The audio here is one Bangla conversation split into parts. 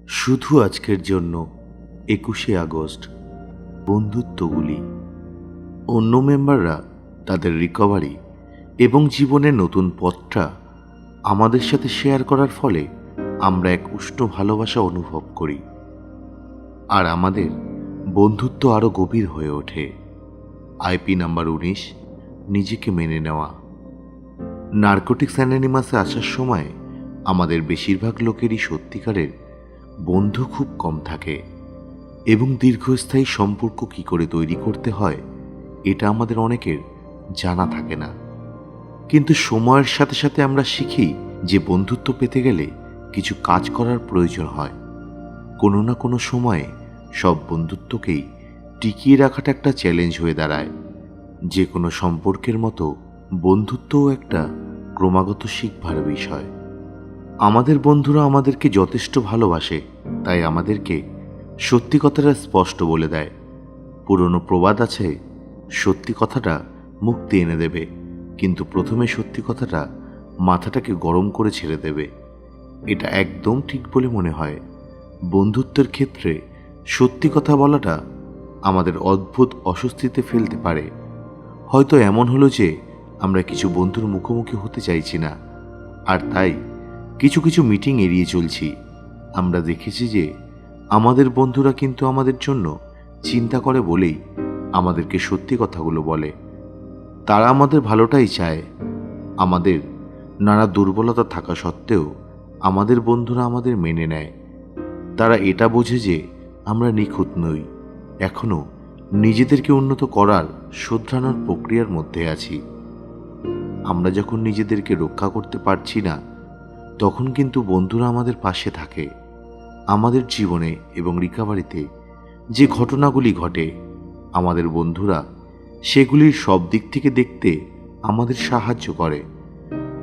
শুধু আজকের জন্য ২১শে আগস্ট বন্ধুত্বগুলি। অন্য মেম্বাররা তাদের রিকভারি এবং জীবনের নতুন পথটা আমাদের সাথে শেয়ার করার ফলে আমরা এক উষ্ণ ভালোবাসা অনুভব করি, আর আমাদের বন্ধুত্ব আরও গভীর হয়ে ওঠে। আইপি নাম্বার ১৯, নিজেকে মেনে নেওয়া। নার্কোটিক্স অ্যানোনিমাসে আসার সময় আমাদের বেশিরভাগ লোকেরই সত্যিকারের বন্ধু খুব কম থাকে, এবং দীর্ঘস্থায়ী সম্পর্ক কী করে তৈরি করতে হয় এটা আমাদের অনেকের জানা থাকে না। কিন্তু সময়ের সাথে সাথে আমরা শিখি যে বন্ধুত্ব পেতে গেলে কিছু কাজ করার প্রয়োজন হয়। কোনো না কোনো সময়ে সব বন্ধুত্বকেই টিকিয়ে রাখাটা একটা চ্যালেঞ্জ হয়ে দাঁড়ায়। যে কোনো সম্পর্কের মতো বন্ধুত্বও একটা ক্রমাগত শিখবার বিষয়। আমাদের বন্ধুরা আমাদেরকে যথেষ্ট ভালোবাসে, তাই আমাদেরকে সত্যি কথাটা স্পষ্ট বলে দেয়। পুরনো প্রবাদ আছে, সত্যি কথাটা মুক্তি এনে দেবে, কিন্তু প্রথমে সত্যি কথাটা মাথাটাকে গরম করে ছেড়ে দেবে। এটা একদম ঠিক বলে মনে হয়। বন্ধুত্বের ক্ষেত্রে সত্যি কথা বলাটা আমাদের অদ্ভুত অস্বস্তিতে ফেলতে পারে। হয়তো এমন হলো যে আমরা কিছু বন্ধুর মুখোমুখি হতে চাইছি না, আর তাই কিছু কিছু মিটিং এড়িয়ে চলছি। আমরা দেখেছি যে আমাদের বন্ধুরা কিন্তু আমাদের জন্য চিন্তা করে বলেই আমাদেরকে সত্যি কথাগুলো বলে। তারা আমাদের ভালোটাই চায়। আমাদের নানা দুর্বলতা থাকা সত্ত্বেও আমাদের বন্ধুরা আমাদের মেনে নেয়। তারা এটা বোঝে যে আমরা নিখুঁত নই, এখনও নিজেদেরকে উন্নত করার, শোধরানোর প্রক্রিয়ার মধ্যে আছি। আমরা যখন নিজেদেরকে রক্ষা করতে পারছি না, তখন কিন্তু বন্ধুরা আমাদের পাশে থাকে। আমাদের জীবনে এবং রিকভারিতে যে ঘটনাগুলি ঘটে, আমাদের বন্ধুরা সেগুলির সব দিক থেকে দেখতে আমাদের সাহায্য করে।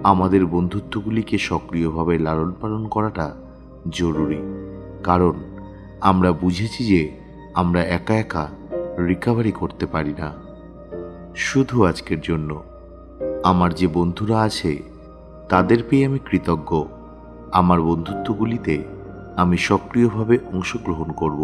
আমাদের বন্ধুত্বগুলিকে সক্রিয়ভাবে লালন পালন করাটা জরুরি, কারণ আমরা বুঝেছি যে আমরা একা একা রিকভারি করতে পারি না। শুধু আজকের জন্য আমার যে বন্ধুরা আছে তাদের পেয়ে আমি কৃতজ্ঞ। আমার বন্ধুত্বগুলিতে আমি সক্রিয়ভাবে অংশগ্রহণ করব।